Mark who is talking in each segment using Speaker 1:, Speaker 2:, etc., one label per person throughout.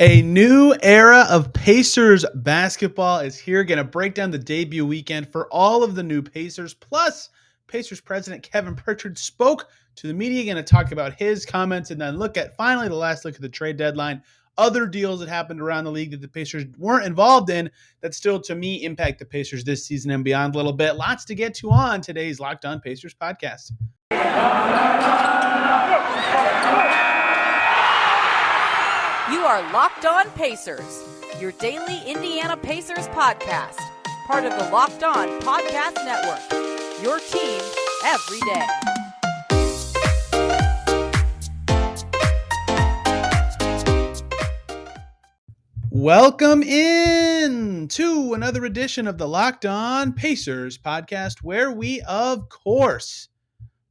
Speaker 1: A new era of Pacers basketball is here. Going to break down the debut weekend for all of the new Pacers. Plus, Pacers president Kevin Pritchard spoke to the media. Going to talk about his comments and then look at finally the last look at the trade deadline. Other deals that happened around the league that the Pacers weren't involved in that still, to me, impact the Pacers this season and beyond a little bit. Lots to get to on today's Locked On Pacers podcast.
Speaker 2: You are Locked On Pacers, your daily Indiana Pacers podcast, part of the Locked On Podcast Network, your team every day.
Speaker 1: Welcome in to another edition of the Locked On Pacers podcast, where we, of course,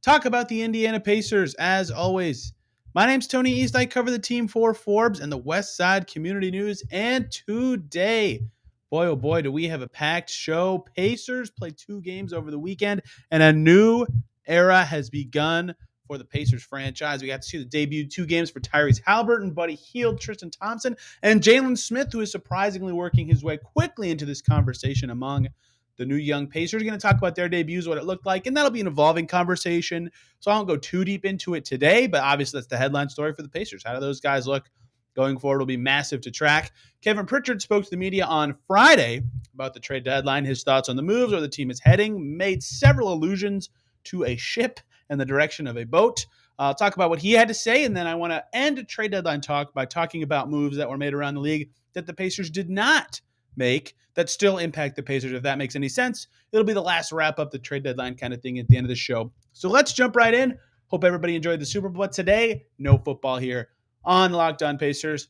Speaker 1: talk about the Indiana Pacers as always. My name's Tony East. I cover the team for Forbes and the West Side Community News. And today, boy, oh boy, do we have a packed show. Pacers play 2 games over the weekend, and a new era has begun for the Pacers franchise. We got to see the debut 2 games for Tyrese Haliburton, Buddy Hield, Tristan Thompson, and Jalen Smith, who is surprisingly working his way quickly into this conversation among the new young Pacers. Are going to talk about their debuts, what it looked like, and that'll be an evolving conversation. So I won't go too deep into it today, but obviously that's the headline story for the Pacers. How do those guys look going forward will be massive to track. Kevin Pritchard spoke to the media on Friday about the trade deadline, his thoughts on the moves, where the team is heading, made several allusions to a ship and the direction of a boat. I'll talk about what he had to say, and then I want to end a trade deadline talk by talking about moves that were made around the league that the Pacers did not make that still impact the Pacers, if that makes any sense. It'll be the last wrap up the trade deadline kind of thing at the end of the show. So let's jump right in. Hope everybody enjoyed the Super Bowl. But today, no football here on Locked On Pacers.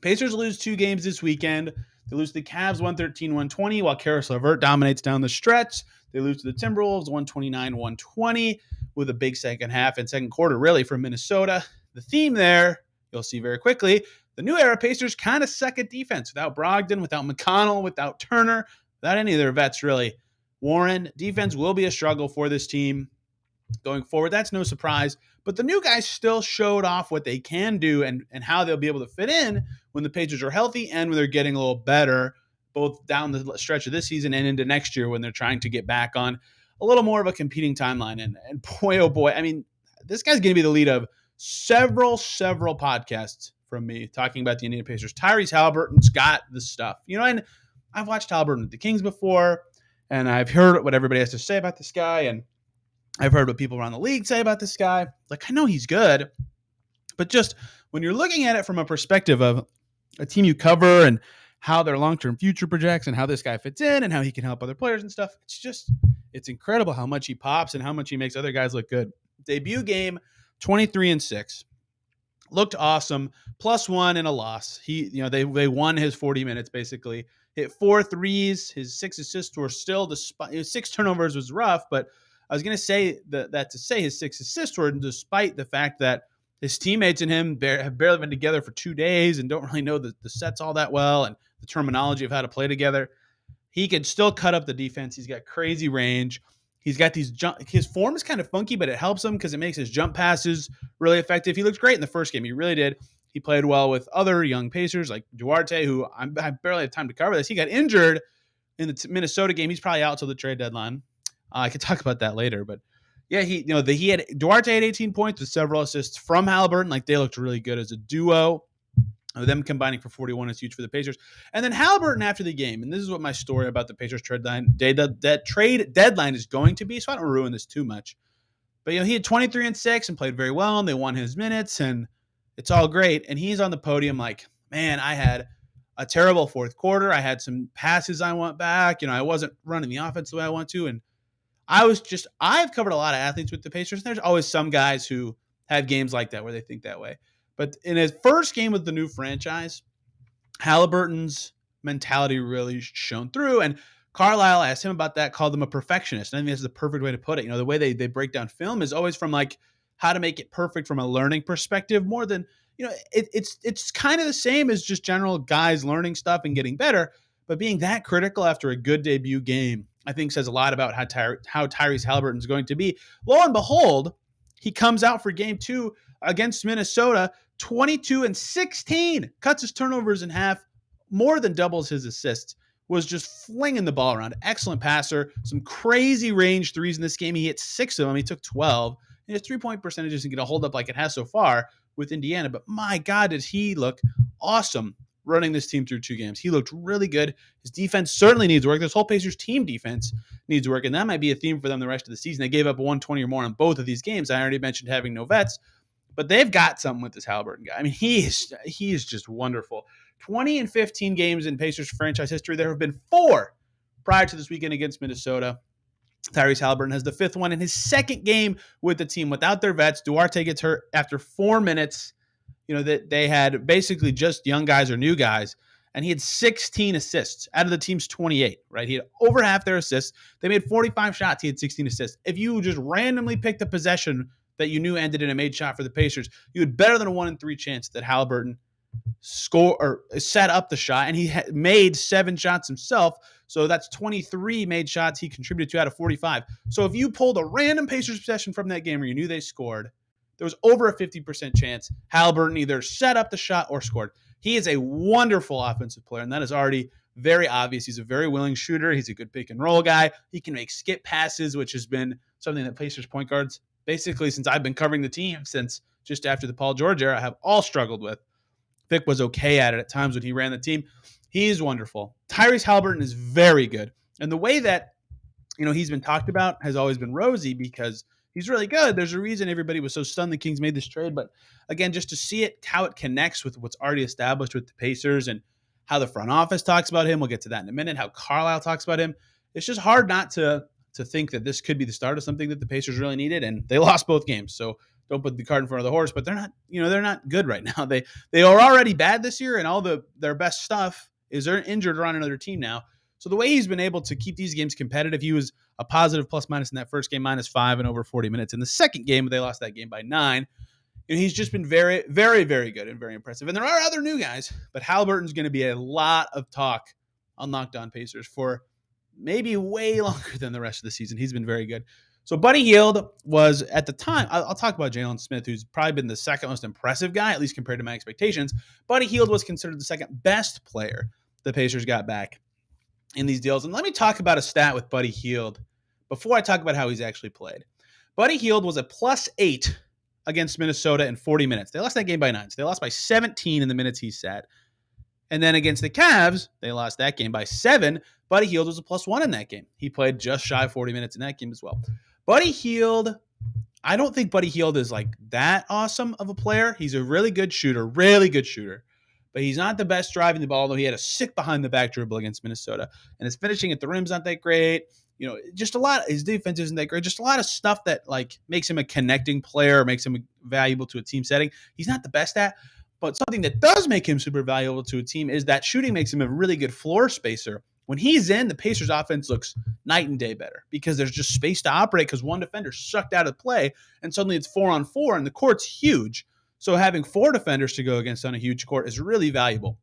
Speaker 1: Pacers lose 2 games this weekend. They lose to the Cavs 113-120, while Caris LeVert dominates down the stretch. They lose to the Timberwolves 129-120 with a big second half and second quarter, really, from Minnesota. The theme there, you'll see very quickly, the new era Pacers kind of suck at defense without Brogdon, without McConnell, without Turner, without any of their vets, really. Warren, defense will be a struggle for this team going forward. That's no surprise. But the new guys still showed off what they can do and how they'll be able to fit in when the Pacers are healthy and when they're getting a little better, both down the stretch of this season and into next year when they're trying to get back on a little more of a competing timeline. And boy, oh boy, I mean, this guy's going to be the lead of several podcasts from me talking about the Indiana Pacers. Tyrese Haliburton's got the stuff, and I've watched Haliburton with the Kings before, and I've heard what everybody has to say about this guy, and I've heard what people around the league say about this guy. Like, I know he's good, but just when you're looking at it from a perspective of a team you cover and how their long-term future projects and how this guy fits in and how he can help other players and stuff, it's incredible how much he pops and how much he makes other guys look good. Debut game, 23-6. Looked awesome. +1 in a loss. They won his 40 minutes basically. Hit 4 threes. His 6 assists were still, despite his 6 turnovers was rough, but I was going to say that to say his 6 assists were despite the fact that his teammates and him have barely been together for 2 days and don't really know the sets all that well and the terminology of how to play together. He can still cut up the defense. He's got crazy range. He's got his form is kind of funky, but it helps him because it makes his jump passes really effective. He looked great in the first game. He really did. He played well with other young Pacers like Duarte, who I barely have time to cover this. He got injured in the Minnesota game. He's probably out till the trade deadline. I could talk about that later, but yeah, Duarte had 18 points with several assists from Haliburton. Like, they looked really good as a duo. Them combining for 41 is huge for the Pacers. And then Haliburton after the game, and this is what my story about the Pacers trade deadline is going to be, so I don't ruin this too much. But he had 23-6 and played very well, and they won his minutes, and it's all great. And he's on the podium like, man, I had a terrible fourth quarter. I had some passes I want back. I wasn't running the offense the way I want to, and I've covered a lot of athletes with the Pacers. And there's always some guys who have games like that where they think that way. But in his first game with the new franchise, Haliburton's mentality really shone through. And Carlisle asked him about that, called him a perfectionist. And I think that's the perfect way to put it. The way they break down film is always from like how to make it perfect from a learning perspective more than, it's kind of the same as just general guys learning stuff and getting better. But being that critical after a good debut game, I think says a lot about how Tyrese Haliburton is going to be. Lo and behold, he comes out for game 2 against Minnesota, 22 and 16, cuts his turnovers in half, more than doubles his assists, was just flinging the ball around. Excellent passer, some crazy range threes in this game. He hit 6 of them. He took 12. And his three-point percentage isn't going to hold up like it has so far with Indiana, but my God, did he look awesome running this team through 2 games. He looked really good. His defense certainly needs work. This whole Pacers team defense needs work, and that might be a theme for them the rest of the season. They gave up 120 or more on both of these games. I already mentioned having no vets, but they've got something with this Haliburton guy. I mean, he is just wonderful. 20 and 15 games in Pacers franchise history. There have been 4 prior to this weekend against Minnesota. Tyrese Haliburton has the 5th one in his 2nd game with the team without their vets. Duarte gets hurt after 4 minutes. That they had basically just young guys or new guys, and he had 16 assists out of the team's 28, right? He had over half their assists. They made 45 shots. He had 16 assists. If you just randomly picked a possession that you knew ended in a made shot for the Pacers, you had better than a 1 in 3 chance that Haliburton score or set up the shot, and he made 7 shots himself. So that's 23 made shots he contributed to out of 45. So if you pulled a random Pacers possession from that game where you knew they scored, there was over a 50% chance Haliburton either set up the shot or scored. He is a wonderful offensive player, and that is already very obvious. He's a very willing shooter. He's a good pick and roll guy. He can make skip passes, which has been something that Pacers point guards, basically since I've been covering the team since just after the Paul George era, have all struggled with. Vic was okay at it at times when he ran the team. He's wonderful. Tyrese Haliburton is very good. And the way that he's been talked about has always been rosy because he's really good. There's a reason everybody was so stunned the Kings made this trade. But again, just to see it, how it connects with what's already established with the Pacers and how the front office talks about him. We'll get to that in a minute. How Carlisle talks about him. It's just hard not to think that this could be the start of something that the Pacers really needed. And they lost both games. So don't put the cart in front of the horse. But they're not, they're not good right now. They are already bad this year, and all their best stuff is they're injured or on another team now. So the way he's been able to keep these games competitive, he was a positive plus-minus in that first game, -5 in over 40 minutes. In the second game, they lost that game by 9. He's just been very, very, very good and very impressive. And there are other new guys, but Haliburton's going to be a lot of talk on Locked On Pacers for maybe way longer than the rest of the season. He's been very good. So Buddy Hield was, at the time, I'll talk about Jalen Smith, who's probably been the second most impressive guy, at least compared to my expectations. Buddy Hield was considered the second best player the Pacers got back in these deals. And let me talk about a stat with Buddy Hield before I talk about how he's actually played. Buddy Hield was a +8 against Minnesota in 40 minutes. They lost that game by 9. So they lost by 17 in the minutes he sat. And then against the Cavs, they lost that game by 7. Buddy Hield was a +1 in that game. He played just shy of 40 minutes in that game as well. Buddy Hield, I don't think Buddy Hield is like that awesome of a player. He's a really good shooter, but he's not the best driving the ball, though he had a sick behind-the-back dribble against Minnesota. And his finishing at the rim's not that great. Just a lot. His defense isn't that great. Just a lot of stuff that makes him a connecting player, makes him valuable to a team setting. He's not the best at, but something that does make him super valuable to a team is that shooting makes him a really good floor spacer. When he's in, the Pacers offense looks night and day better because there's just space to operate because one defender sucked out of play, and suddenly it's 4-on-4, and the court's huge. So having 4 defenders to go against on a huge court is really valuable.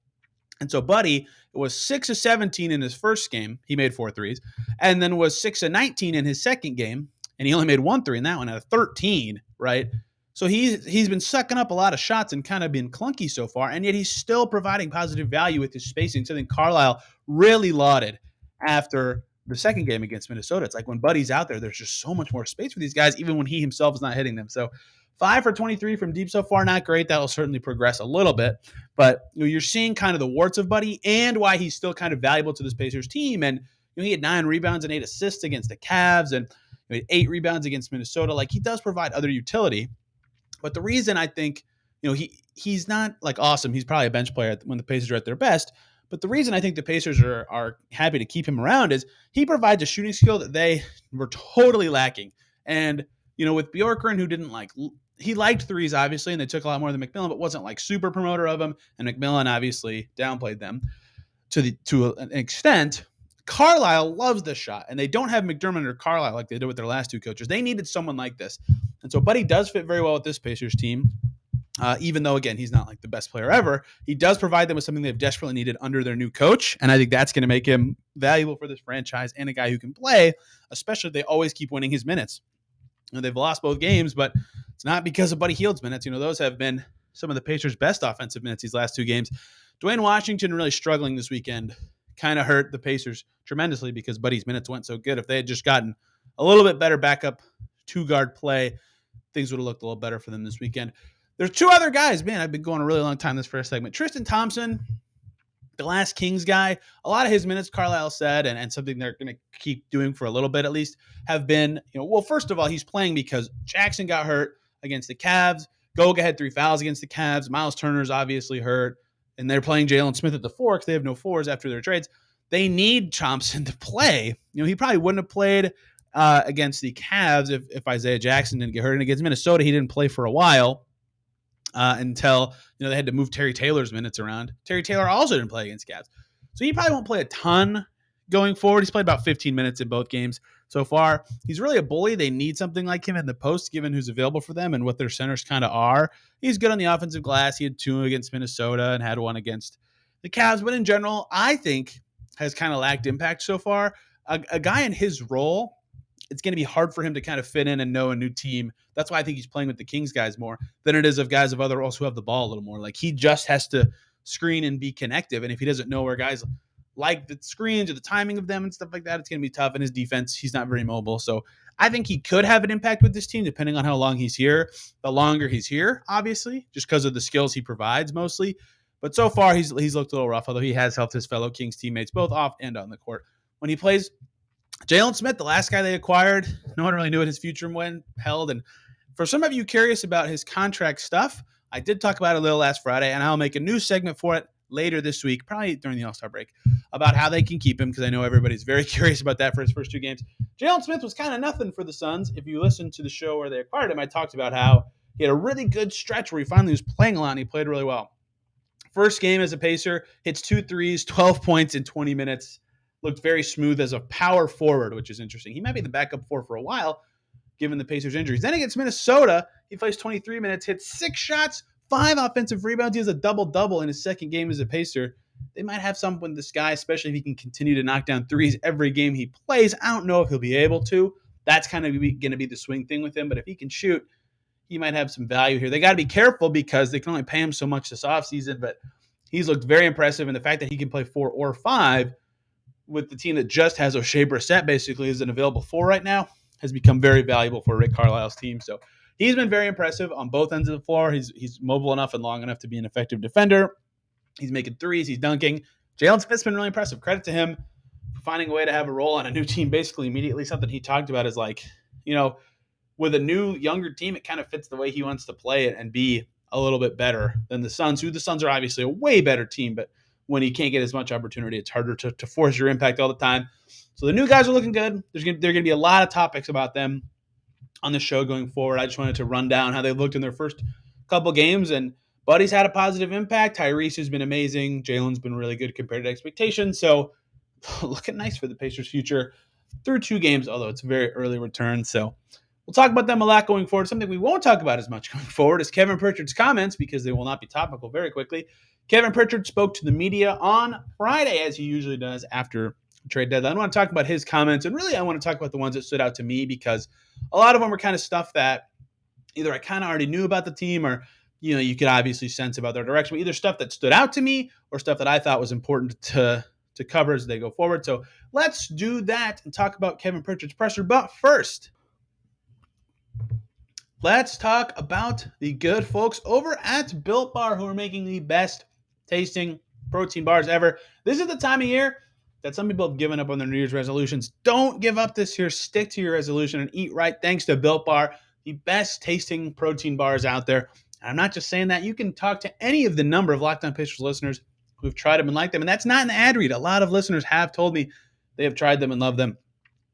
Speaker 1: And so Buddy was 6 of 17 in his first game. He made 4 threes, and then was 6 of 19 in his second game, and he only made 1 3 in that one out of 13, right? So he's been sucking up a lot of shots and kind of been clunky so far, and yet he's still providing positive value with his spacing, something Carlisle really lauded after the second game against Minnesota. It's like when Buddy's out there, there's just so much more space for these guys, even when he himself is not hitting them. So 5 for 23 from deep so far, not great. That'll certainly progress a little bit. But you're seeing kind of the warts of Buddy and why he's still kind of valuable to this Pacers team. And he had 9 rebounds and 8 assists against the Cavs, and he had 8 rebounds against Minnesota. He does provide other utility. But the reason I think, he's not awesome. He's probably a bench player when the Pacers are at their best. But the reason I think the Pacers are happy to keep him around is he provides a shooting skill that they were totally lacking. And, with Bjorkgren, who didn't he liked threes, obviously, and they took a lot more than McMillan, but wasn't super promoter of them. And McMillan obviously downplayed them to an extent. Carlisle loves this shot, and they don't have McDermott or Carlisle like they did with their last 2 coaches. They needed someone like this. And so Buddy does fit very well with this Pacers team, even though, again, he's not the best player ever. He does provide them with something they've desperately needed under their new coach, and I think that's going to make him valuable for this franchise and a guy who can play, especially if they always keep winning his minutes. They've lost both games, but it's not because of Buddy Hield's minutes. Those have been some of the Pacers' best offensive minutes these last two games. Dwayne Washington really struggling this weekend. Kind of hurt the Pacers tremendously because Buddy's minutes went so good. If they had just gotten a little bit better backup two-guard play, things would have looked a little better for them this weekend. There's two other guys. Man, I've been going a really long time this first segment. Tristan Thompson, the last Kings guy, a lot of his minutes, Carlisle said, and something they're going to keep doing for a little bit at least, have been, well, first of all, he's playing because Jackson got hurt against the Cavs. Goga had 3 fouls against the Cavs. Miles Turner's obviously hurt, and they're playing Jalen Smith at the 4 because they have no 4s after their trades. They need Thompson to play. He probably wouldn't have played against the Cavs if Isaiah Jackson didn't get hurt. And against Minnesota, he didn't play for a while until they had to move Terry Taylor's minutes around. Terry Taylor also didn't play against Cavs. So he probably won't play a ton going forward. He's played about 15 minutes in both games so far. He's really a bully. They need something like him in the post, given who's available for them and what their centers kind of are. He's good on the offensive glass. He had 2 against Minnesota and had 1 against the Cavs. But in general, I think has kind of lacked impact so far. A guy in his role, it's going to be hard for him to kind of fit in and know a new team. That's why I think he's playing with the Kings guys more than it is of guys of other roles who have the ball a little more. Like, he just has to screen and be connective. And if he doesn't know where guys like the screens or the timing of them and stuff like that, it's going to be tough. In his defense, he's not very mobile. So I think he could have an impact with this team depending on how long he's here. The longer he's here, obviously, just because of the skills he provides mostly. But so far, he's looked a little rough, although he has helped his fellow Kings teammates both off and on the court. When he plays Jalen Smith, the last guy they acquired, no one really knew what his future held. And for some of you curious about his contract stuff, I did talk about it a little last Friday, and I'll make a new segment for it later this week, probably during the All-Star break, about how they can keep him, because I know everybody's very curious about that for his first 2 games. Jalen Smith was kind of nothing for the Suns. If you listen to the show where they acquired him, I talked about how he had a really good stretch where he finally was playing a lot, and he played really well. First game as a Pacer, hits 2 threes, 12 points in 20 minutes. Looked very smooth as a power forward, which is interesting. He might be the backup 4 for a while, given the Pacers' injuries. Then against Minnesota, he plays 23 minutes, hits 6 shots, 5 offensive rebounds. He has a double-double in his second game as a Pacer. They might have something with this guy, especially if he can continue to knock down threes every game he plays. I don't know if he'll be able to. That's kind of going to be the swing thing with him. But if he can shoot, he might have some value here. They got to be careful because they can only pay him so much this offseason. But he's looked very impressive. And the fact that he can play 4 or 5 with the team that just has O'Shea Brissett basically as an available 4 right now has become very valuable for Rick Carlisle's team. So he's been very impressive on both ends of the floor. He's mobile enough and long enough to be an effective defender. He's making threes. He's dunking. Jalen Smith's been really impressive. Credit to him for finding a way to have a role on a new team basically immediately. Something he talked about is like, with a new, younger team, it kind of fits the way he wants to play it and be a little bit better than the Suns, who the Suns are obviously a way better team, but when he can't get as much opportunity, it's harder to force your impact all the time. So the new guys are looking good. There are going to be a lot of topics about them on the show going forward. I just wanted to run down how they looked in their first couple games, and Buddy's had a positive impact. Tyrese has been amazing. Jalen's been really good compared to expectations. So looking nice for the Pacers' future through 2 games, although it's a very early return. So we'll talk about them a lot going forward. Something we won't talk about as much going forward is Kevin Pritchard's comments, because they will not be topical very quickly. Kevin Pritchard spoke to the media on Friday, as he usually does after trade deadline. I want to talk about his comments, and really I want to talk about the ones that stood out to me, because a lot of them were kind of stuff that either I kind of already knew about the team, or you could obviously sense about their direction, but either stuff that stood out to me or stuff that I thought was important to cover as they go forward. So let's do that and talk about Kevin Pritchard's presser. But first, let's talk about the good folks over at Built Bar, who are making the best tasting protein bars ever. This is the time of year that some people have given up on their New Year's resolutions. Don't give up this year. Stick to your resolution and eat right, thanks to Built Bar, the best tasting protein bars out there. And I'm not just saying that. You can talk to any of the number of Locked On Pacers listeners who've tried them and liked them. And that's not an ad read. A lot of listeners have told me they have tried them and love them.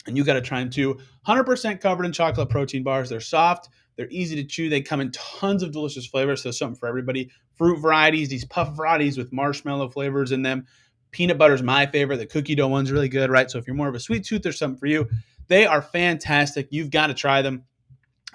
Speaker 1: And you got to try them too. 100% covered in chocolate protein bars. They're soft. They're easy to chew. They come in tons of delicious flavors, so something for everybody. Fruit varieties, these puff varieties with marshmallow flavors in them. Peanut butter is my favorite. The cookie dough one's really good, right? So if you're more of a sweet tooth, there's something for you. They are fantastic. You've got to try them.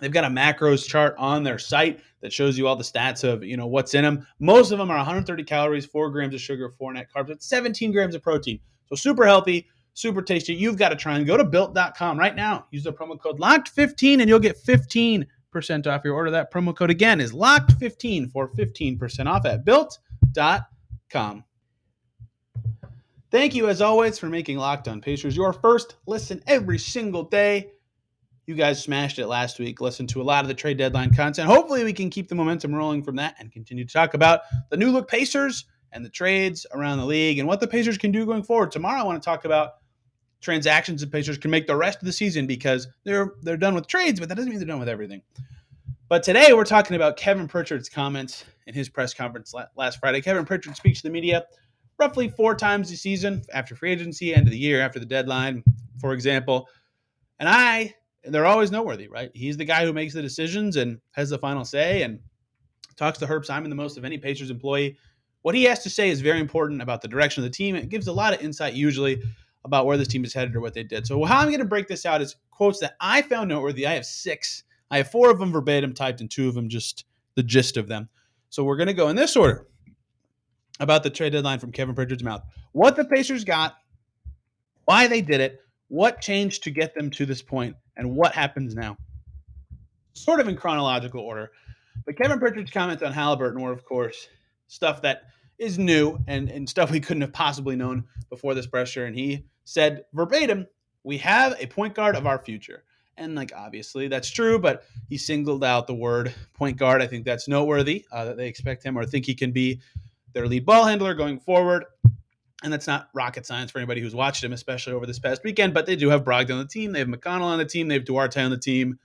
Speaker 1: They've got a macros chart on their site that shows you all the stats of what's in them. Most of them are 130 calories, 4 grams of sugar, 4 net carbs, but 17 grams of protein. So super healthy, super tasty. You've got to try and go to built.com right now. Use the promo code LOCKED15 and you'll get 15% off your order. That promo code again is LOCKED15 for 15% off at built.com. Thank you, as always, for making Locked On Pacers your first listen every single day. You guys smashed it last week. Listened to a lot of the trade deadline content. Hopefully, we can keep the momentum rolling from that and continue to talk about the new look Pacers and the trades around the league and what the Pacers can do going forward. Tomorrow, I want to talk about transactions the Pacers can make the rest of the season because they're done with trades, but that doesn't mean they're done with everything. But today, we're talking about Kevin Pritchard's comments in his press conference last Friday. Kevin Pritchard speaks to the media roughly 4 times a season, after free agency, end of the year, after the deadline, for example. And they're always noteworthy, right? He's the guy who makes the decisions and has the final say and talks to Herb Simon the most of any Pacers employee. What he has to say is very important about the direction of the team. It gives a lot of insight usually about where this team is headed or what they did. So how I'm going to break this out is quotes that I found noteworthy. I have 6. I have 4 of them verbatim typed and 2 of them just the gist of them. So we're going to go in this order about the trade deadline from Kevin Pritchard's mouth. What the Pacers got, why they did it, what changed to get them to this point, and what happens now. Sort of in chronological order. But Kevin Pritchard's comments on Haliburton were, of course, stuff that is new and stuff we couldn't have possibly known before this pressure. And he said verbatim, we have a point guard of our future. And obviously that's true, but he singled out the word point guard. I think that's noteworthy that they expect him or think he can be their lead ball handler going forward. And that's not rocket science for anybody who's watched him, especially over this past weekend. But they do have Brogdon on the team. They have McConnell on the team. They have Duarte on the team.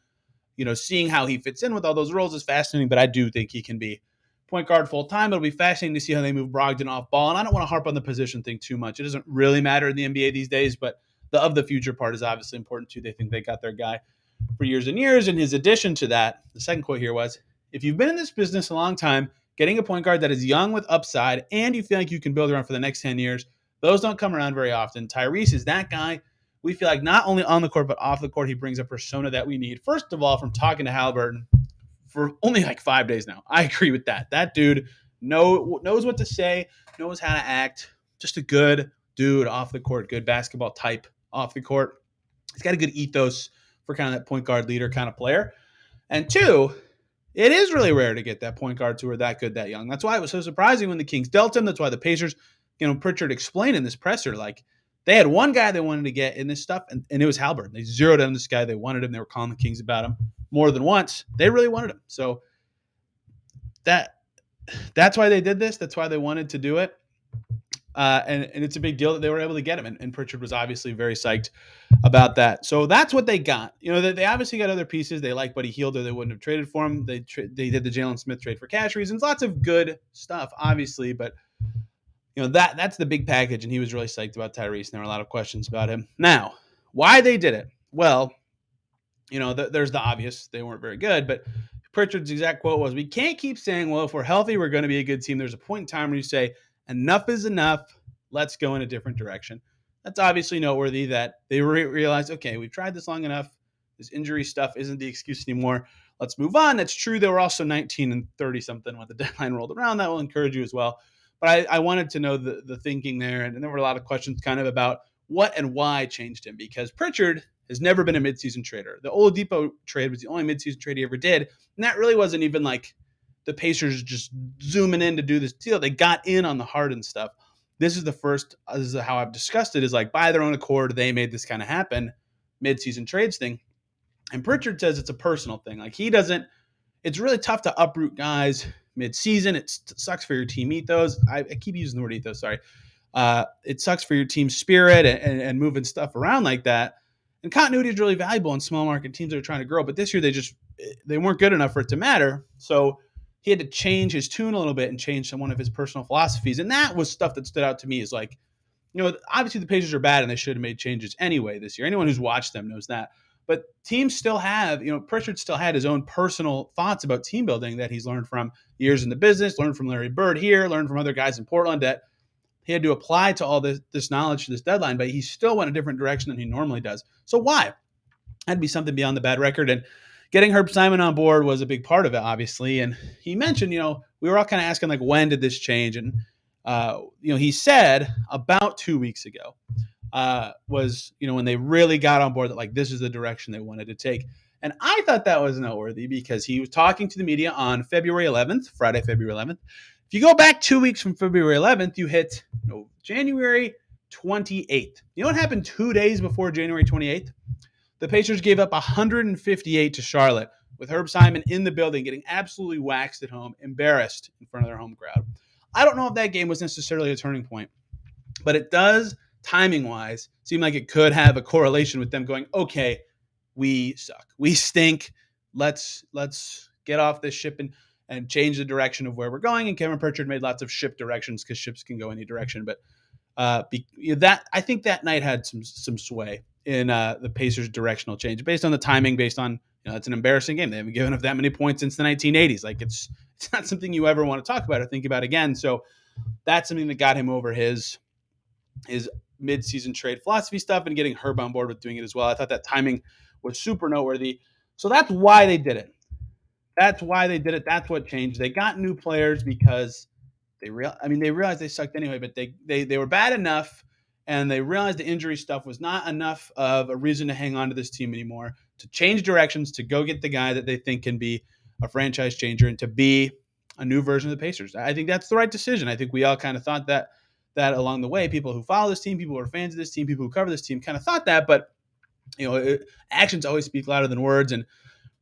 Speaker 1: Seeing how he fits in with all those roles is fascinating, but I do think he can be point guard full time. It'll be fascinating to see how they move Brogdon off ball. And I don't want to harp on the position thing too much. It doesn't really matter in the NBA these days, but the of the future part is obviously important too. They think they got their guy for years and years. And his addition to that, the second quote here was, if you've been in this business a long time, getting a point guard that is young with upside and you feel like you can build around for the next 10 years, those don't come around very often. Tyrese is that guy. We feel like not only on the court, but off the court, he brings a persona that we need. First of all, from talking to Haliburton for only 5 days now, I agree with that. That dude knows what to say, knows how to act. Just a good dude off the court, good basketball type off the court. He's got a good ethos for kind of that point guard leader kind of player. And 2, it is really rare to get that point guards who are that good, that young. That's why it was so surprising when the Kings dealt him. That's why the Pacers, Pritchard explained in this presser, they had one guy they wanted to get in this stuff, and it was Haliburton. They zeroed in on this guy. They wanted him. They were calling the Kings about him more than once. They really wanted him. So that's why they did this. That's why they wanted to do it. And it's a big deal that they were able to get him. And Pritchard was obviously very psyched about that. So that's what they got. They obviously got other pieces. They like Buddy Hield, or they wouldn't have traded for him. They did the Jalen Smith trade for cash reasons. Lots of good stuff, obviously, but that's the big package, and he was really psyched about Tyrese, and there were a lot of questions about him. Now, why they did it? Well, there's the obvious. They weren't very good, but Pritchard's exact quote was, we can't keep saying, well, if we're healthy, we're going to be a good team. There's a point in time where you say, enough is enough. Let's go in a different direction. That's obviously noteworthy that they realized, okay, we've tried this long enough. This injury stuff isn't the excuse anymore. Let's move on. That's true. They were also 19 and 30-something when the deadline rolled around. That will encourage you as well. But I wanted to know the thinking there, and there were a lot of questions kind of about what and why changed him, because Pritchard has never been a midseason trader. The Oladipo trade was the only midseason trade he ever did, and that really wasn't even the Pacers just zooming in to do this deal. They got in on the Harden stuff. This is the first, this is how I've discussed it, is by their own accord, they made this kind of happen, midseason trades thing. And Pritchard says it's a personal thing. It's really tough to uproot guys mid-season. It sucks for your team ethos. I keep using the word ethos, sorry. It sucks for your team spirit and moving stuff around like that. And continuity is really valuable in small market teams that are trying to grow. But this year they weren't good enough for it to matter. So he had to change his tune a little bit and change one of his personal philosophies. And that was stuff that stood out to me is obviously the Pacers are bad and they should have made changes anyway this year. Anyone who's watched them knows that. But teams still have, Pritchard still had his own personal thoughts about team building that he's learned from years in the business, learned from Larry Bird here, learned from other guys in Portland that he had to apply to all this knowledge to this deadline, but he still went a different direction than he normally does. So why? That'd be something beyond the bad record. And getting Herb Simon on board was a big part of it, obviously. And he mentioned, we were all kind of asking, when did this change? And, he said about 2 weeks ago, was when they really got on board that this is the direction they wanted to take. And I thought that was noteworthy because he was talking to the media on February 11th, Friday, February 11th. If you go back 2 weeks from February 11th, you hit January 28th. You know what happened 2 days before January 28th? The Pacers gave up 158 to Charlotte with Herb Simon in the building, getting absolutely waxed at home, embarrassed in front of their home crowd. I don't know if that game was necessarily a turning point, but it does, timing-wise, seem like it could have a correlation with them going, okay, we suck. We stink. Let's get off this ship and change the direction of where we're going. And Kevin Pritchard made lots of ship directions because ships can go any direction. But that I think that night had some sway in the Pacers' directional change based on the timing, based on it's an embarrassing game. They haven't given up that many points since the 1980s. Like it's not something you ever want to talk about or think about again. So that's something that got him over his mid-season trade philosophy stuff and getting Herb on board with doing it as well. I thought that timing was super noteworthy. So that's why they did it. That's what changed. They got new players because they realized they sucked anyway, but they were bad enough, and they realized the injury stuff was not enough of a reason to hang on to this team anymore, to change directions, to go get the guy that they think can be a franchise changer and to be a new version of the Pacers. I think that's the right decision. I think we all kind of thought that along the way. People who follow this team, people who are fans of this team, people who cover this team kind of thought that, but actions always speak louder than words, and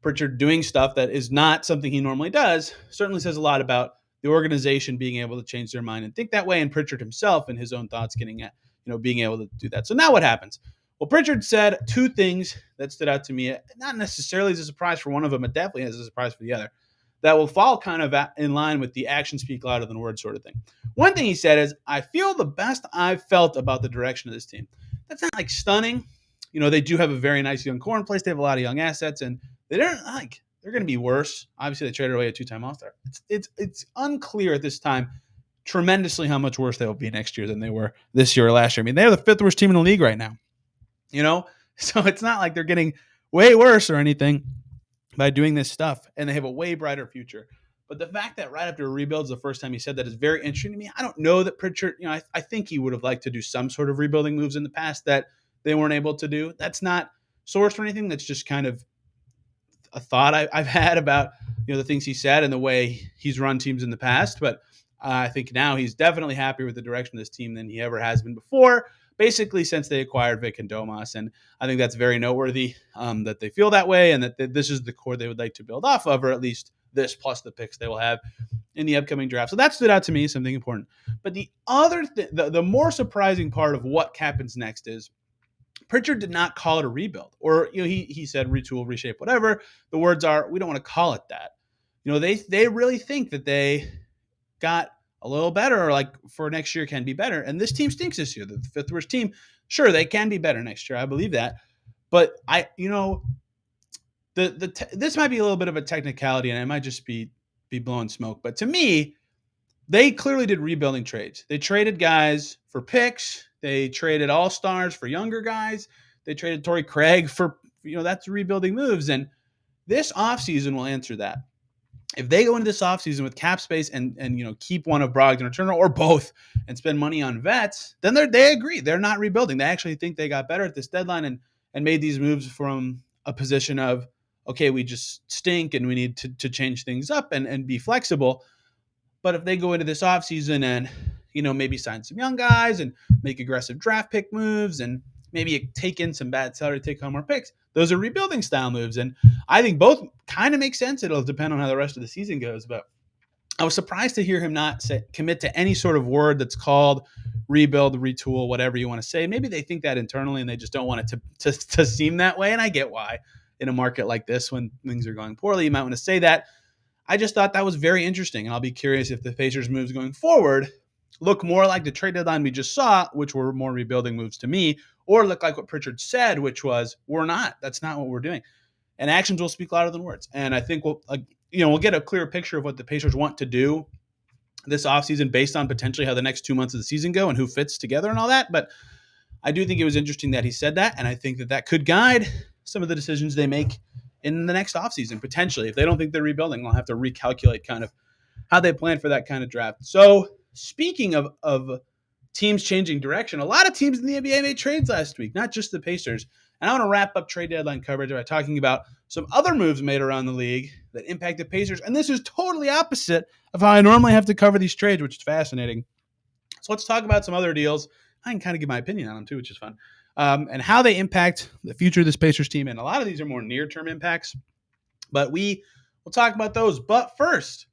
Speaker 1: Pritchard doing stuff that is not something he normally does certainly says a lot about the organization being able to change their mind and think that way, and Pritchard himself and his own thoughts getting at, being able to do that. So now what happens? Well, Pritchard said two things that stood out to me, not necessarily as a surprise for one of them, but definitely as a surprise for the other, that will fall kind of in line with the actions speak louder than words sort of thing. One thing he said is, I feel the best I've felt about the direction of this team. That's not like stunning. They do have a very nice young core in place. They have a lot of young assets, and they don't like they're going to be worse. Obviously, they traded away a two-time All-Star. It's unclear at this time tremendously how much worse they will be next year than they were this year or last year. I mean, they're the fifth worst team in the league right now. So it's not like they're getting way worse or anything by doing this stuff, and they have a way brighter future. But the fact that right after a rebuild is the first time he said that is very interesting to me. I don't know that Pritchard, I think he would have liked to do some sort of rebuilding moves in the past that they weren't able to do. That's not sourced or anything. That's just kind of a thought I've had about the things he said and the way he's run teams in the past. But I think now he's definitely happier with the direction of this team than he ever has been before, basically since they acquired Vic and Domas. And I think that's very noteworthy that they feel that way and that this is the core they would like to build off of, or at least this plus the picks they will have in the upcoming draft. So that stood out to me, something important. But the other the more surprising part of what happens next is Pritchard did not call it a rebuild, or he said retool, reshape, whatever. The words are, we don't want to call it that. They really think that they got a little better, or like for next year can be better. And this team stinks this year. The fifth worst team. Sure, they can be better next year. I believe that. But this might be a little bit of a technicality, and I might just be blowing smoke. But to me, they clearly did rebuilding trades. They traded guys for picks. They traded all-stars for younger guys. They traded Torrey Craig for, that's rebuilding moves. And this offseason will answer that. If they go into this offseason with cap space and keep one of Brogdon or Turner or both and spend money on vets, then they agree. They're not rebuilding. They actually think they got better at this deadline and made these moves from a position of, okay, we just stink and we need to change things up and be flexible. But if they go into this offseason and, maybe sign some young guys and make aggressive draft pick moves and maybe take in some bad salary, take home more picks, those are rebuilding style moves. And I think both kind of make sense. It'll depend on how the rest of the season goes. But I was surprised to hear him not commit to any sort of word that's called rebuild, retool, whatever you want to say. Maybe they think that internally and they just don't want it to seem that way. And I get why in a market like this, when things are going poorly, you might want to say that. I just thought that was very interesting. And I'll be curious if the Pacers moves going forward look more like the trade deadline we just saw, which were more rebuilding moves to me, or look like what Pritchard said, which was, we're not. That's not what we're doing. And actions will speak louder than words. And I think we'll get a clearer picture of what the Pacers want to do this offseason based on potentially how the next 2 months of the season go and who fits together and all that. But I do think it was interesting that he said that, and I think that could guide some of the decisions they make in the next offseason, potentially. If they don't think they're rebuilding, they'll have to recalculate kind of how they plan for that kind of draft. So speaking of teams changing direction, a lot of teams in the NBA made trades last week, not just the Pacers. And I want to wrap up trade deadline coverage by talking about some other moves made around the league that impact the Pacers. And this is totally opposite of how I normally have to cover these trades, which is fascinating. So let's talk about some other deals. I can kind of give my opinion on them too, which is fun. And how they impact the future of this Pacers team. And a lot of these are more near-term impacts, but we will talk about those. But first,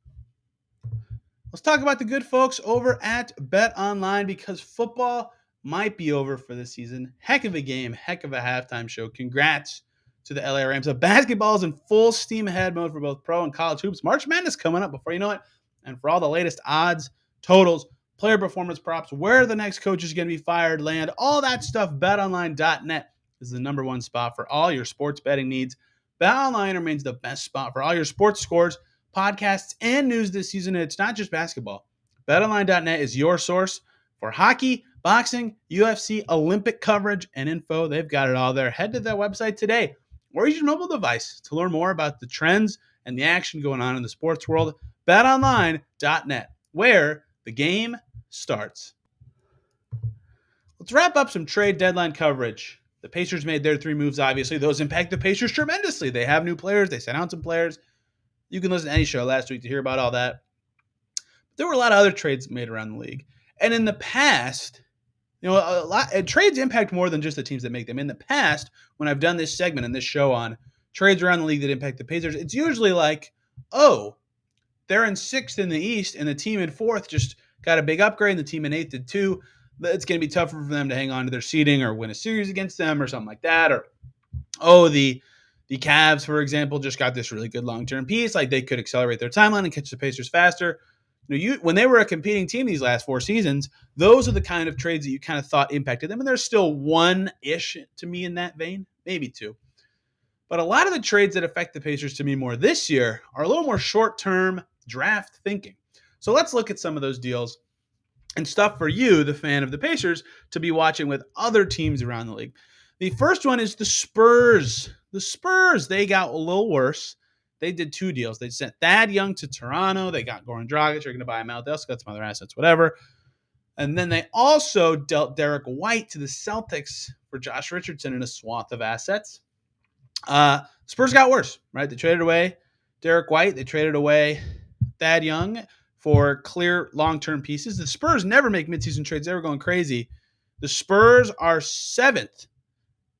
Speaker 1: let's talk about the good folks over at BetOnline, because football might be over for this season. Heck of a game, heck of a halftime show. Congrats to the LA Rams. So basketball is in full steam ahead mode for both pro and college hoops. March Madness coming up before you know it. And for all the latest odds, totals, player performance props, where the next coach is going to be fired, land, all that stuff, betonline.net is the number one spot for all your sports betting needs. BetOnline remains the best spot for all your sports scores, podcasts, and news this season. And it's not just basketball. BetOnline.net is your source for hockey, boxing, UFC, Olympic coverage, and info. They've got it all there. Head to their website today or use your mobile device to learn more about the trends and the action going on in the sports world. BetOnline.net, where the game starts. Let's wrap up some trade deadline coverage. The Pacers made their 3 moves, obviously. Those impact the Pacers tremendously. They have new players. They sent out some players. You can listen to any show last week to hear about all that. But there were a lot of other trades made around the league. And in the past, trades impact more than just the teams that make them. In the past, when I've done this segment and this show on trades around the league that impact the Pacers, it's usually like, oh, they're in 6th in the East, and the team in 4th just got a big upgrade, and the team in 8th did too. It's going to be tougher for them to hang on to their seeding or win a series against them or something like that. Or, the Cavs, for example, just got this really good long-term piece. Like, they could accelerate their timeline and catch the Pacers faster. When they were a competing team these last 4 seasons, those are the kind of trades that you kind of thought impacted them. And there's still 1-ish to me in that vein, maybe 2. But a lot of the trades that affect the Pacers to me more this year are a little more short-term draft thinking. So let's look at some of those deals and stuff for you, the fan of the Pacers, to be watching with other teams around the league. The first one is the Spurs. The Spurs, they got a little worse. They did 2 deals. They sent Thad Young to Toronto. They got Goran Dragic. They're going to buy him out. They also got some other assets, whatever. And then they also dealt Derek White to the Celtics for Josh Richardson in a swath of assets. Spurs got worse, right? They traded away Derek White. They traded away Thad Young for clear long-term pieces. The Spurs never make midseason trades. They were going crazy. The Spurs are 7th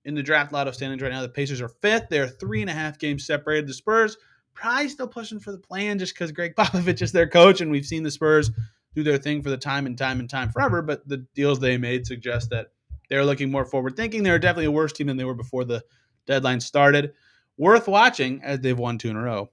Speaker 1: in the draft lotto standings right now. The Pacers are 5th. They're 3.5 games separated. The Spurs probably still pushing for the play-in just because Greg Popovich is their coach, and we've seen the Spurs do their thing for the time and time forever, but the deals they made suggest that they're looking more forward-thinking. They're definitely a worse team than they were before the deadline started. Worth watching as they've won 2 in a row.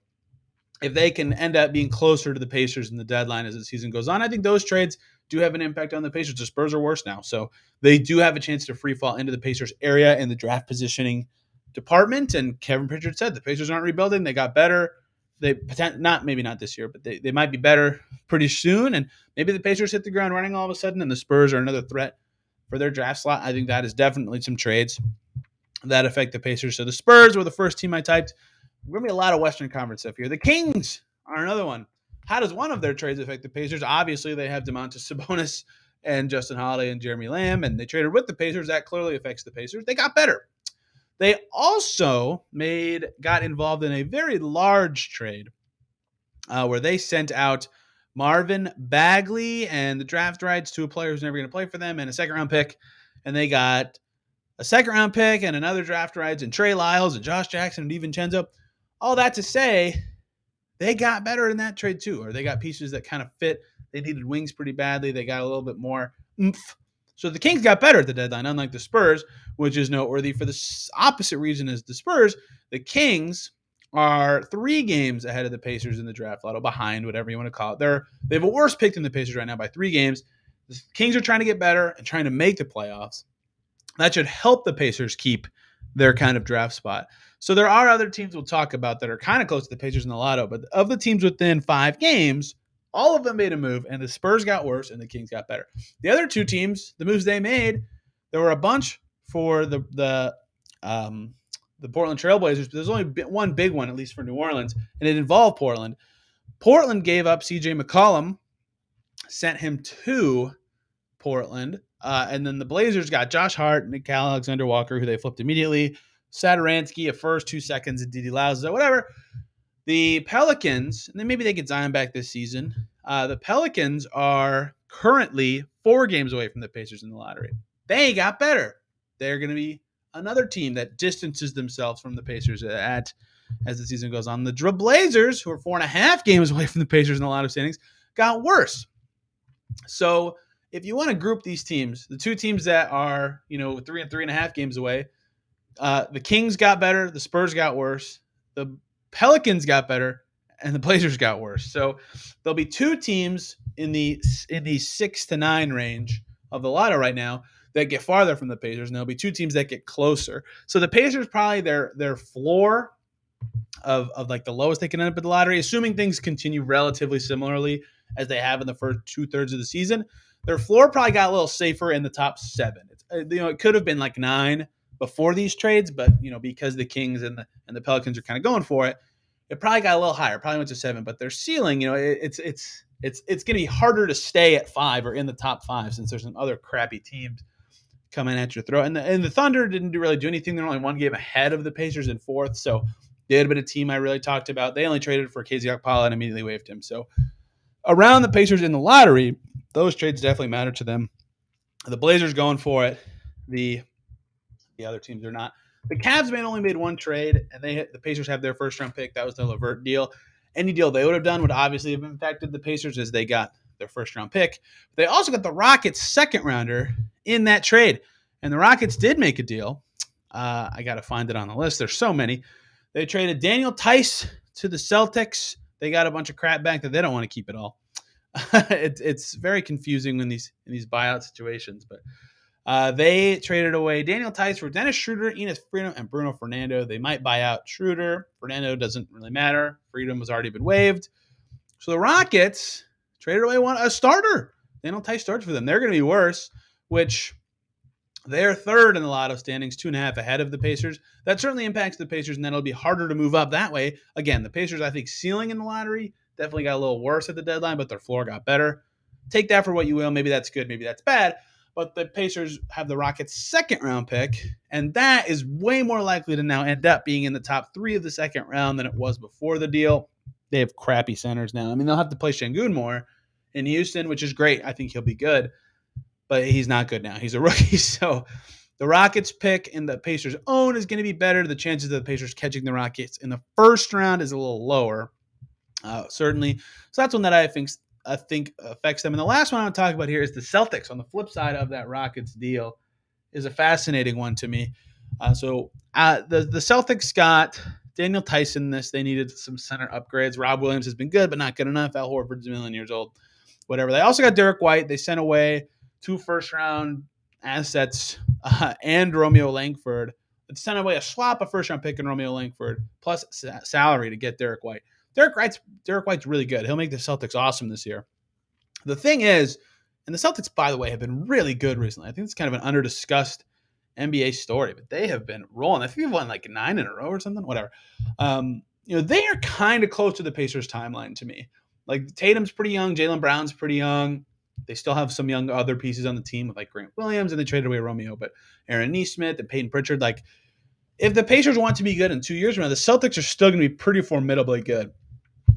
Speaker 1: If they can end up being closer to the Pacers in the deadline as the season goes on, I think those trades do have an impact on the Pacers. The Spurs are worse now, so they do have a chance to free fall into the Pacers area in the draft positioning department. And Kevin Pritchard said the Pacers aren't rebuilding. They got better. Maybe not this year, but they might be better pretty soon. And maybe the Pacers hit the ground running all of a sudden, and the Spurs are another threat for their draft slot. I think that is definitely some trades that affect the Pacers. So the Spurs were the first team I typed. We're going to be a lot of Western Conference stuff here. The Kings are another one. How does one of their trades affect the Pacers? Obviously, they have Domantas Sabonis and Justin Holiday and Jeremy Lamb, and they traded with the Pacers. That clearly affects the Pacers. They got better. They also got involved in a very large trade where they sent out Marvin Bagley and the draft rights to a player who's never going to play for them and a second-round pick, and they got a second-round pick and another draft rights and Trey Lyles and Josh Jackson and DiVincenzo. All that to say, they got better in that trade too, or they got pieces that kind of fit. They needed wings pretty badly. They got a little bit more oomph. So the Kings got better at the deadline, unlike the Spurs, which is noteworthy for the opposite reason as the Spurs. The Kings are 3 games ahead of the Pacers in the draft lotto, behind, whatever you want to call it. They have a worse pick than the Pacers right now by 3 games. The Kings are trying to get better and trying to make the playoffs. That should help the Pacers keep their kind of draft spot. So there are other teams we'll talk about that are kind of close to the Pacers in the lotto, but of the teams within 5 games, all of them made a move, and the Spurs got worse and the Kings got better. The other 2 teams, the moves they made, there were a bunch for the Portland Trailblazers, but there's only one big one, at least for New Orleans, and it involved Portland. Portland gave up C.J. McCollum, sent him to Portland. And then the Blazers got Josh Hart, Nick Alexander Walker, who they flipped immediately. Satoransky, a first, 2 seconds, and Didi Lauza, whatever. The Pelicans, and then maybe they get Zion back this season. The Pelicans are currently 4 games away from the Pacers in the lottery. They got better. They're going to be another team that distances themselves from the Pacers as the season goes on. The Blazers, who are 4.5 games away from the Pacers in a lot of standings, got worse. So if you want to group these teams, the 2 teams that are 3 and 3.5 games away, the Kings got better, the Spurs got worse, the Pelicans got better, and the Blazers got worse. So there'll be 2 teams in the 6 to 9 range of the lotto right now that get farther from the Pacers, and there'll be 2 teams that get closer. So the Pacers probably their floor of like the lowest they can end up in the lottery, assuming things continue relatively similarly as they have in the first 2/3 of the season. Their floor probably got a little safer in the top 7. It could have been like 9 before these trades, but because the Kings and the Pelicans are kind of going for it, it probably got a little higher. Probably went to 7, but their ceiling, it's going to be harder to stay at 5 or in the top 5 since there's some other crappy teams coming at your throat. And the Thunder didn't really do anything. They're only 1 game ahead of the Pacers in 4th, so they had been a team I really talked about. They only traded for KZ Okpala and immediately waived him. So around the Pacers in the lottery, those trades definitely matter to them. The Blazers going for it. The other teams are not. The Cavs only made 1 trade, and the Pacers have their first-round pick. That was the Levert deal. Any deal they would have done would obviously have impacted the Pacers as they got their first-round pick. But they also got the Rockets' second-rounder in that trade, and the Rockets did make a deal. I got to find it on the list. There's so many. They traded Daniel Tice to the Celtics. They got a bunch of crap back that they don't want to keep at all. It's very confusing in these buyout situations, but they traded away Daniel Tice for Dennis Schroeder, Enes Freedom, and Bruno Fernando. They might buy out Schroeder. Fernando doesn't really matter. Freedom has already been waived. So the Rockets traded away a starter. Daniel Tice starts for them. They're going to be worse, which they're 3rd in the lotto standings, 2.5 ahead of the Pacers. That certainly impacts the Pacers, and then it'll be harder to move up that way. Again, the Pacers, I think, ceiling in the lottery definitely got a little worse at the deadline, but their floor got better. Take that for what you will. Maybe that's good. Maybe that's bad. But the Pacers have the Rockets' second-round pick, and that is way more likely to now end up being in the top 3 of the second round than it was before the deal. They have crappy centers now. I mean, they'll have to play Şengün more in Houston, which is great. I think he'll be good, but he's not good now. He's a rookie. So the Rockets' pick in the Pacers' own is going to be better. The chances of the Pacers catching the Rockets in the first round is a little lower, certainly. So that's one that I think affects them. And the last one I want to talk about here is the Celtics. On the flip side of that Rockets deal is a fascinating one to me. The Celtics got Daniel Tyson. They needed some center upgrades. Rob Williams has been good, but not good enough. Al Horford's a million years old. Whatever. They also got Derek White. They sent away 2 first-round assets and Romeo Langford. They sent away a swap, a first-round pick, and Romeo Langford, plus salary to get Derek White. Derek White's really good. He'll make the Celtics awesome this year. The thing is, and the Celtics, by the way, have been really good recently. I think it's kind of an under-discussed NBA story, but they have been rolling. I think they've won like 9 in a row or something, whatever. They are kind of close to the Pacers timeline to me. Like Tatum's pretty young. Jaylen Brown's pretty young. They still have some young other pieces on the team with like Grant Williams, and they traded away Romeo, but Aaron Nesmith and Peyton Pritchard. Like, if the Pacers want to be good in 2 years from now, the Celtics are still going to be pretty formidably good.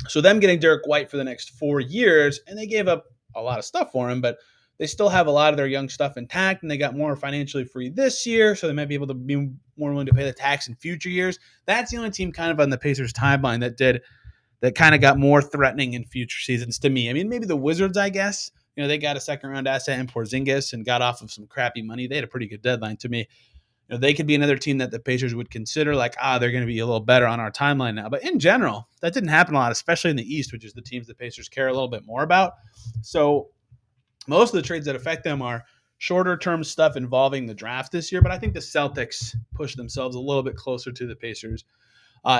Speaker 1: So them getting Derek White for the next 4 years, and they gave up a lot of stuff for him, but they still have a lot of their young stuff intact, and they got more financially free this year, so they might be able to be more willing to pay the tax in future years. That's the only team kind of on the Pacers timeline that kind of got more threatening in future seasons to me. I mean, maybe the Wizards, I guess. They got a second-round asset in Porzingis and got off of some crappy money. They had a pretty good deadline to me. They could be another team that the Pacers would consider like, they're going to be a little better on our timeline now. But in general, that didn't happen a lot, especially in the East, which is the teams the Pacers care a little bit more about. So most of the trades that affect them are shorter-term stuff involving the draft this year. But I think the Celtics push themselves a little bit closer to the Pacers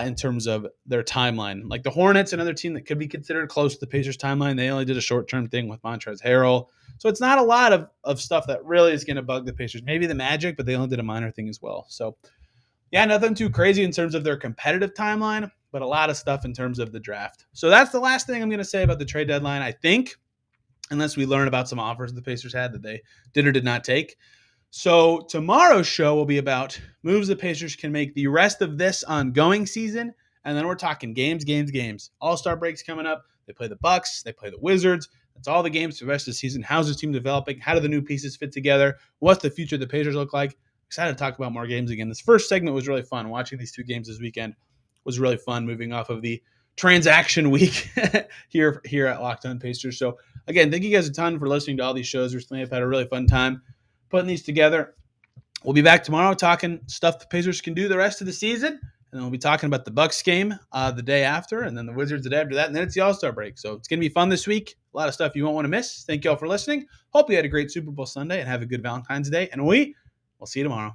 Speaker 1: in terms of their timeline. Like the Hornets, another team that could be considered close to the Pacers timeline. They only did a short-term thing with Montrezl Harrell. So it's not a lot of stuff that really is going to bug the Pacers. Maybe the Magic, but they only did a minor thing as well. So, yeah, nothing too crazy in terms of their competitive timeline, but a lot of stuff in terms of the draft. So that's the last thing I'm going to say about the trade deadline, I think. unless we learn about some offers the Pacers had that they did or did not take. So tomorrow's show will be about moves the Pacers can make the rest of this ongoing season, and then we're talking games. All-Star breaks coming up. They play the Bucks. They play the Wizards. That's all the games for the rest of the season. How's this team developing? How do the new pieces fit together? What's the future of the Pacers look like? Excited to talk about more games again. This first segment was really fun. Watching these two games this weekend was really fun, moving off of the transaction week here at Locked On Pacers. So again, thank you guys a ton for listening to all these shows recently. I've had a really fun time putting these together. We'll be back tomorrow talking stuff the Pacers can do the rest of the season. And then we'll be talking about the Bucks game the day after, and then the Wizards the day after that, and then it's the All-Star break. So it's going to be fun this week. A lot of stuff you won't want to miss. Thank you all for listening. Hope you had a great Super Bowl Sunday and have a good Valentine's Day. And we'll see you tomorrow.